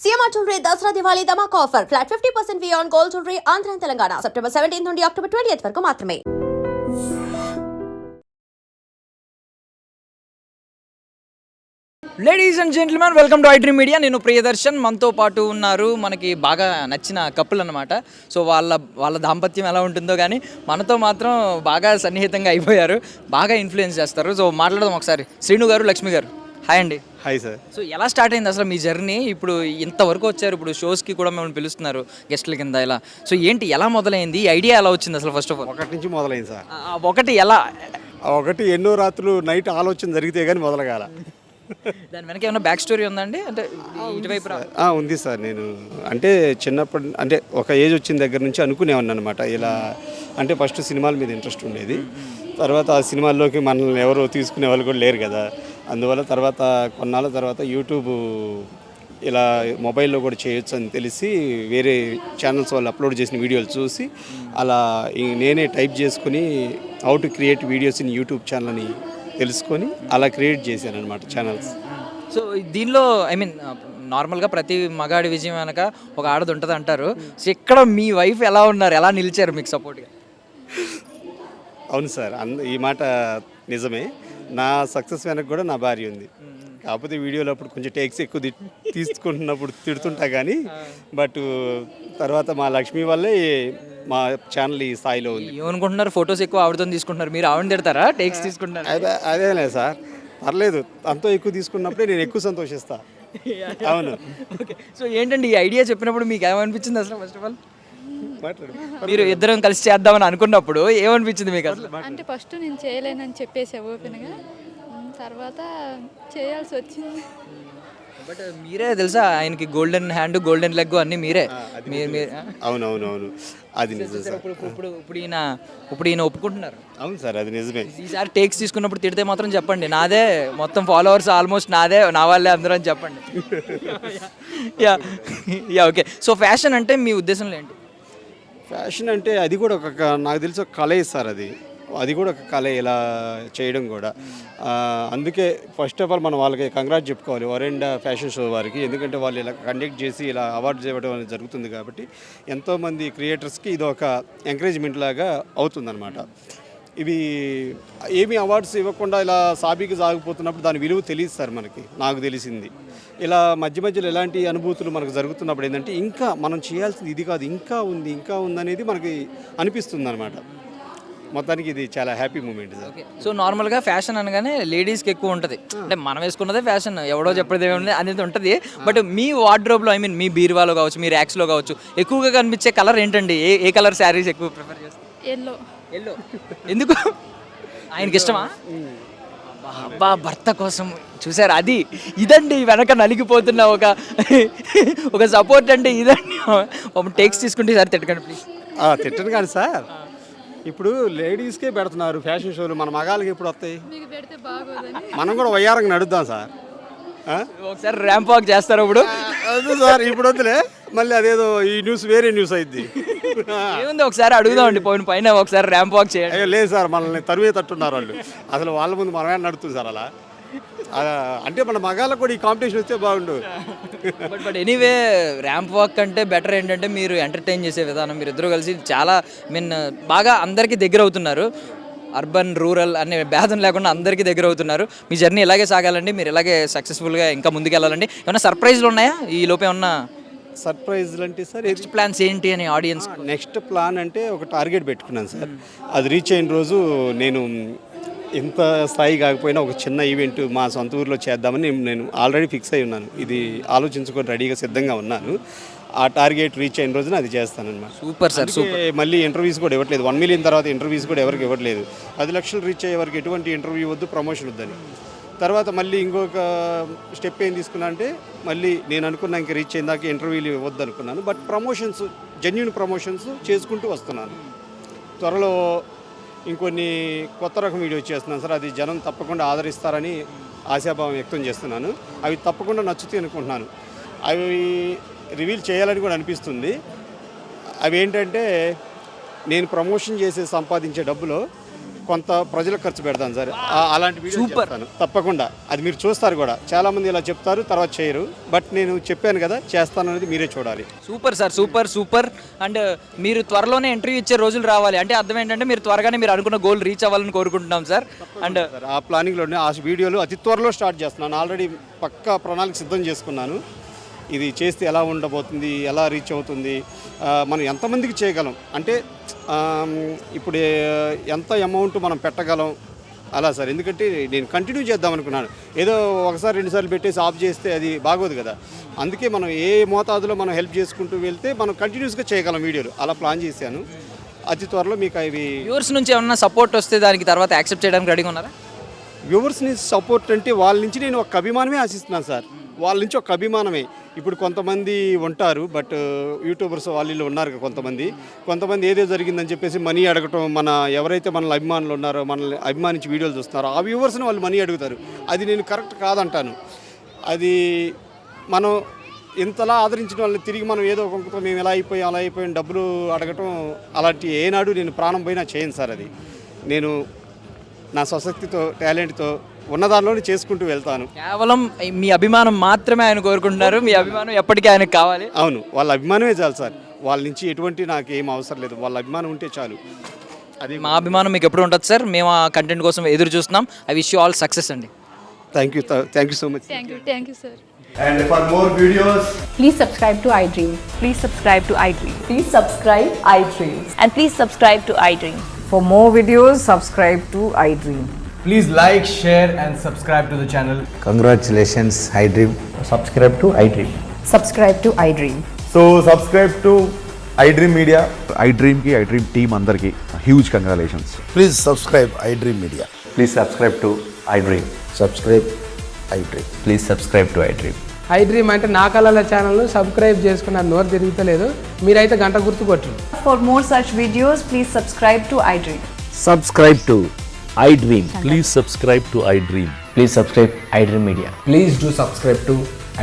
CMR jewellery Dasara Diwali dhamaka offer flat 50% on gold jewellery Andhra Telangana September 17 నుండి October 20 వరకు మాత్రమే. Ladies and gentlemen, welcome to iDream Media. నేను ప్రియదర్శన్. మనతో పాటు ఉన్నారు మనకి బాగా నచ్చిన కపుల్ అన్నమాట. సో వాళ్ళ దాంపత్యం ఎలా ఉంటుందో కానీ మనతో మాత్రం బాగా సన్నిహితంగా అయిపోయారు, బాగా ఇన్ఫ్లుయెన్స్ చేస్తారు. సో మాట్లాడదాం ఒకసారి. శ్రీను గారు, లక్ష్మి గారు, హాయ్ అండి. Hi sir. సో ఎలా స్టార్ట్ అయింది అసలు మీ జర్నీ? ఇప్పుడు ఇంతవరకు వచ్చారు, ఇప్పుడు షోస్కి కూడా మిమ్మల్ని పిలుస్తున్నారు గెస్ట్ల కింద ఇలా. సో ఏంటి, ఎలా మొదలైంది, ఐడియా ఎలా వచ్చింది అసలు? ఫస్ట్ ఆఫ్ ఆల్ ఒకటి నుంచి మొదలైంది సార్. ఒకటి ఎలా? ఒకటి ఎన్నో రాత్రులు నైట్ ఆలోచన జరిగితే కానీ మొదలగాల. దాని వెనక ఏమైనా బ్యాక్ స్టోరీ ఉందండి? అంటే ఇటువైపు ఉంది సార్. నేను అంటే చిన్నప్పటి అంటే ఒక ఏజ్ వచ్చిన దగ్గర నుంచి అనుకునేవాడిని అనమాట ఇలా. అంటే ఫస్ట్ సినిమాల మీద ఇంట్రెస్ట్ ఉండేది. తర్వాత ఆ సినిమాల్లోకి మనల్ని ఎవరు తీసుకునే వాళ్ళు కూడా లేరు కదా. అందువల్ల తర్వాత కొన్నాళ్ళ తర్వాత యూట్యూబ్ ఇలా మొబైల్లో కూడా చేయొచ్చు అని తెలిసి వేరే ఛానల్స్ వాళ్ళు అప్లోడ్ చేసిన వీడియోలు చూసి అలా నేనే టైప్ చేసుకుని how to create videos in YouTube channel అని తెలుసుకొని అలా క్రియేట్ చేశాను అనమాట ఛానల్స్. సో దీనిలో ఐ మీన్ నార్మల్గా ప్రతి మగాడి విజయం వెనక ఒక ఆడది ఉంటుంది అంటారు. సో ఇక్కడ మీ వైఫ్ ఎలా ఉన్నారు, ఎలా నిలిచారు మీకు సపోర్ట్గా? అవును సార్, ఈ మాట నిజమే. నా సక్సెస్ వెనక కూడా నా భార్య ఉంది. కాకపోతే వీడియోలో అప్పుడు కొంచెం టేక్స్ ఎక్కువ తీసుకుంటున్నప్పుడు తిడుతుంటా కానీ బట్ తర్వాత మా లక్ష్మి వల్లే మా ఛానల్ ఈ స్థాయిలో ఉంది. ఏమనుకుంటున్నారు, ఫొటోస్ ఎక్కువ ఆవిడతో తీసుకుంటున్నారు, మీరు ఆవిడ తిడతారా టేక్స్ తీసుకుంటారు? అదేలే సార్, పర్లేదు. అంతో ఎక్కువ తీసుకున్నప్పుడే నేను ఎక్కువ సంతోషిస్తా. అవును. ఓకే. సో ఏంటండి ఈ ఐడియా చెప్పినప్పుడు మీకు ఏమనిపించింది అసలు? ఫస్ట్ ఆఫ్ ఆల్ మీరు ఇద్దరం కలిసి చేద్దామని అనుకున్నప్పుడు ఏమనిపించింది మీకు అసలు? అంటే ఫస్ట్ నేను చేయలేనని చెప్పేసా ఓపెన్గా, తర్వాత చేయాల్సి వచ్చింది. బట్ మీరే తెలుసా ఆయనకి గోల్డెన్ హ్యాండ్, గోల్డెన్ లెగ్ అన్నీ మీరే. అవునవునవును, అది నిజం సార్. ఇప్పుడు ఈయన ఒప్పుకుంటున్నారు. అవును సార్, అది నిజమే. ఈసారి టేక్స్ తీసుకున్నప్పుడు తిడితే మాత్రం చెప్పండి, నాదే మొత్తం ఫాలోవర్స్ ఆల్మోస్ట్ నాదే, నా వాళ్ళే అందరూ అని చెప్పండి. Yeah yeah okay. So fashion అంటే మీ ఉద్దేశంలో ఏంటి? ఫ్యాషన్ అంటే అది కూడా ఒక నాకు తెలిసి ఒక కళే సార్. అది కూడా ఒక కళ ఇలా చేయడం కూడా. అందుకే ఫస్ట్ ఆఫ్ ఆల్ మనం వాళ్ళకి కంగ్రాట్ చెప్పుకోవాలి వరెండా ఫ్యాషన్ షో వారికి. ఎందుకంటే వాళ్ళు ఇలా కండక్ట్ చేసి ఇలా అవార్డు చేయడం అనేది జరుగుతుంది కాబట్టి ఎంతోమంది క్రియేటర్స్కి ఇది ఒక ఎంకరేజ్మెంట్ లాగా అవుతుందన్నమాట. ఇవి ఏమీ అవార్డ్స్ ఇవ్వకుండా ఇలా సాబీకి సాగిపోతున్నప్పుడు దాని విలువ తెలియదు సార్ మనకి. నాకు తెలిసింది ఇలా మధ్య మధ్యలో ఎలాంటి అనుభూతులు మనకు జరుగుతున్నప్పుడు ఏంటంటే ఇంకా మనం చేయాల్సింది ఇది కాదు, ఇంకా ఉంది అనేది మనకి అనిపిస్తుంది అనమాట. మొత్తానికి ఇది చాలా హ్యాపీ మూమెంట్ సార్. సో నార్మల్గా ఫ్యాషన్ అనగానే లేడీస్కి ఎక్కువ ఉంటుంది. అంటే మనం వేసుకున్నదే ఫ్యాషన్, ఎవడో చెప్పేది ఏమి అనేది ఉంటుంది. బట్ మీ వార్డ్రోబ్లో ఐ మీన్ మీ బీరువాలో కావచ్చు, మీ ర్యాక్స్లో కావచ్చు, ఎక్కువగా కనిపించే కలర్ ఏంటండి? ఏ కలర్ శారీస్ ఎక్కువ ప్రిఫర్ చేస్తారు? ఎల్లో. ఎందుకు? ఆయనకి ఇష్టమా? అబ్బా, భర్త కోసం చూసారు, అది ఇదండి వెనక నలిగిపోతున్న ఒక సపోర్ట్ అంటే ఇదండి. టేక్స్ తీసుకుంటే సార్ తిట్టకండి ప్లీజ్. తిట్టను కానీ సార్, ఇప్పుడు లేడీస్కే పెడుతున్నారు ఫ్యాషన్ షోలు, మన మగాళ్ళకి ఎప్పుడు వస్తాయి? మనం కూడా వయ్యారంగా నడుద్దాం సార్. ఒకసారి ర్యాంప్ వాక్ చేస్తారు ఇప్పుడు? వద్దు సార్, ఇప్పుడు వద్దులే, మళ్ళీ అదేదో ఈ న్యూస్ వేరే న్యూస్ అయింది. ఏముంది, ఒకసారి అడుగుదామండి పైన ఒకసారి ర్యాంప్ వాక్ చేయండి. లేదు సార్, మనల్ని తరువే తట్టున్నారు వాళ్ళు. అసలు వాళ్ళ ముందు మనమే నడుతుంది సార్ అలా. అంటే మన మగాళ్ళకు కూడా ఈ కాంపిటీషన్ వస్తే బాగుండు. బట్ ఎనీవే ర్యాంప్ వాక్ అంటే బెటర్ ఏంటంటే మీరు ఎంటర్టైన్ చేసే విధానం, మీరు ఇద్దరు కలిసి చాలా బాగా అందరికీ దగ్గర అవుతున్నారు. అర్బన్ రూరల్ అనే భేదం లేకుండా అందరికీ దగ్గర అవుతున్నారు. మీ జర్నీ ఇలాగే సాగాలండి, మీరు ఇలాగే సక్సెస్ఫుల్గా ఇంకా ముందుకు వెళ్ళాలండి. ఏమైనా సర్ప్రైజ్లు ఉన్నాయా ఈ లోపే? ఏమన్నా సర్ప్రైజ్లు అంటే సార్ నెక్స్ట్ ప్లాన్స్ ఏంటి అని ఆడియన్స్? నెక్స్ట్ ప్లాన్ అంటే ఒక టార్గెట్ పెట్టుకున్నాను సార్. అది రీచ్ అయిన రోజు నేను ఎంత స్థాయి కాకపోయినా ఒక చిన్న ఈవెంట్ మా సొంత ఊరిలో చేద్దామని నేను ఆల్రెడీ ఫిక్స్ అయి ఉన్నాను. ఇది ఆలోచించుకొని రెడీగా సిద్ధంగా ఉన్నాను. ఆ టార్గెట్ రీచ్ అయిన రోజున అది చేస్తానన్నమాట. Super sir. మళ్ళీ ఇంటర్వ్యూస్ కూడా ఇవ్వట్లేదు. 1 million తర్వాత ఇంటర్వ్యూస్ కూడా ఎవరికి ఇవ్వట్లేదు. 10 లక్షలు రీచ్ అయ్యే వరకు ఎటువంటి ఇంటర్వ్యూ వద్దు, ప్రమోషన్ వద్దని. తర్వాత మళ్ళీ ఇంకొక స్టెప్ ఏం తీసుకున్నా అంటే మళ్ళీ నేను అనుకున్నా ఇంకా రీచ్ అయిందాక ఇంటర్వ్యూలు ఇవ్వద్దు అనుకున్నాను. బట్ ప్రమోషన్స్, జెన్యూన్ ప్రమోషన్స్ చేసుకుంటూ వస్తున్నాను. త్వరలో ఇంకొన్ని కొత్త రకం వీడియో చేస్తున్నాను సార్. అది జనం తప్పకుండా ఆదరిస్తారని ఆశాభావం వ్యక్తం చేస్తున్నాను. అవి తప్పకుండా నచ్చుతాయి అనుకుంటున్నాను. అవి రివీల్ చేయాలని కూడా అనిపిస్తుంది. అవి ఏంటంటే నేను ప్రమోషన్ చేసి సంపాదించే డబ్బులో కొంత ప్రజలకు ఖర్చు పెడతాను సార్. అలాంటి వీడియో చేస్తాను తప్పకుండా. అది మీరు చూస్తారు కూడా. చాలామంది ఇలా చెప్తారు, తర్వాత చేయరు. బట్ నేను చెప్పాను కదా, చేస్తాను అనేది మీరే చూడాలి. Super sir, super. అండ్ మీరు త్వరలోనే ఇంటర్వ్యూ ఇచ్చే రోజులు రావాలి. అంటే అర్థం ఏంటంటే మీరు త్వరగానే మీరు అనుకున్న గోల్ రీచ్ అవ్వాలని కోరుకుంటున్నాం సార్. అండ్ ఆ ప్లానింగ్లోనే ఆ వీడియోలు అతి త్వరలో స్టార్ట్ చేస్తున్నాను. ఆల్రెడీ పక్కా ప్రణాళిక సిద్ధం చేసుకున్నాను. ఇది చేస్తే ఎలా ఉండబోతుంది, ఎలా రీచ్ అవుతుంది, మనం ఎంతమందికి చేయగలం, అంటే ఇప్పుడు ఎంత అమౌంట్ మనం పెట్టగలం అలా సార్. ఎందుకంటే నేను కంటిన్యూ చేద్దాం అనుకున్నాను. ఏదో ఒకసారి 2 సార్లు పెట్టేసి ఆఫ్ చేస్తే అది బాగోదు కదా. అందుకే మనం ఏ మోతాదులో మనం హెల్ప్ చేసుకుంటూ వెళ్తే మనం కంటిన్యూస్గా చేయగలం వీడియోలు. అలా ప్లాన్ చేశాను. అతి త్వరలో మీకు అవి వ్యూవర్స్ నుంచి ఏమన్నా సపోర్ట్ వస్తే దానికి తర్వాత యాక్సెప్ట్ చేయడానికి రెడీగా ఉన్నారా? వ్యూవర్స్ని సపోర్ట్ అంటే వాళ్ళ నుంచి నేను ఒక అభిమానమే ఆశిస్తున్నాను సార్. వాళ్ళ నుంచి ఒక అభిమానమే. ఇప్పుడు కొంతమంది ఉంటారు, బట్ యూట్యూబర్స్ వాళ్ళు ఉన్నారు కొంతమంది ఏదో జరిగిందని చెప్పేసి మనీ అడగటం, మన ఎవరైతే మనల్ని అభిమానులు ఉన్నారో, మనల్ని అభిమానించి వీడియోలు చూస్తున్నారో ఆ వ్యూవర్స్ని వాళ్ళు మనీ అడుగుతారు. అది నేను కరెక్ట్ కాదంటాను. అది మనం ఇంతలా ఆదరించిన వాళ్ళని తిరిగి మనం ఏదో ఒక మేము ఎలా అయిపోయాం అలా అయిపోయాం డబ్బులు అడగటం అలాంటి ఏనాడు నేను ప్రాణం పోయినా చేయను సార్. అది నేను నా స్వశక్తితో, టాలెంట్తో ఉన్నదానిలోనే చేసుకుంటూ వెళ్తాను. కేవలం మీ అభిమానం మాత్రమే ఆయన కోరుకుంటున్నారు. మీ అభిమానం ఎప్పటికీ ఆయనకు కావాలి. అవును, వాళ్ళ అభిమానమే చాలు సార్. వాళ్ళ నుంచి ఎటువంటి నాకు ఏం అవసరం లేదు. వాళ్ళ అభిమానం ఉంటే చాలు. అది మా అభిమానం మీకు ఎప్పుడు ఉంటుంది సార్. మేము ఆ కంటెంట్ కోసం ఎదురు చూస్తున్నాం. I wish you all success అండి. Thank you so much. Thank you sir. And for more videos, Please subscribe to iDream. Please subscribe to iDream. Please subscribe iDream. And please subscribe to iDream. For more videos, subscribe to iDream. Please like, share and subscribe to the channel. Congratulations, iDream. Subscribe to iDream. Subscribe to iDream. So subscribe to iDream Media. iDream team andarki huge congratulations. Please subscribe iDream Media. Please subscribe to iDream. Subscribe iDream. Please subscribe to iDream. iDream అంటే నా కళల ఛానల్ను subscribe చేసుకున్న నోరు తిరుగుతలేదు. మీరైతే గంట గుర్తు కొట్టండి. For more such videos, please subscribe to iDream. Subscribe to iDream. Please subscribe to iDream. Please subscribe iDream Media. Please do subscribe to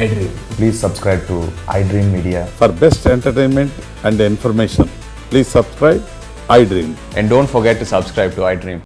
iDream. Please subscribe to iDream Media. For best entertainment and information, please subscribe iDream. And don't forget to subscribe to iDream.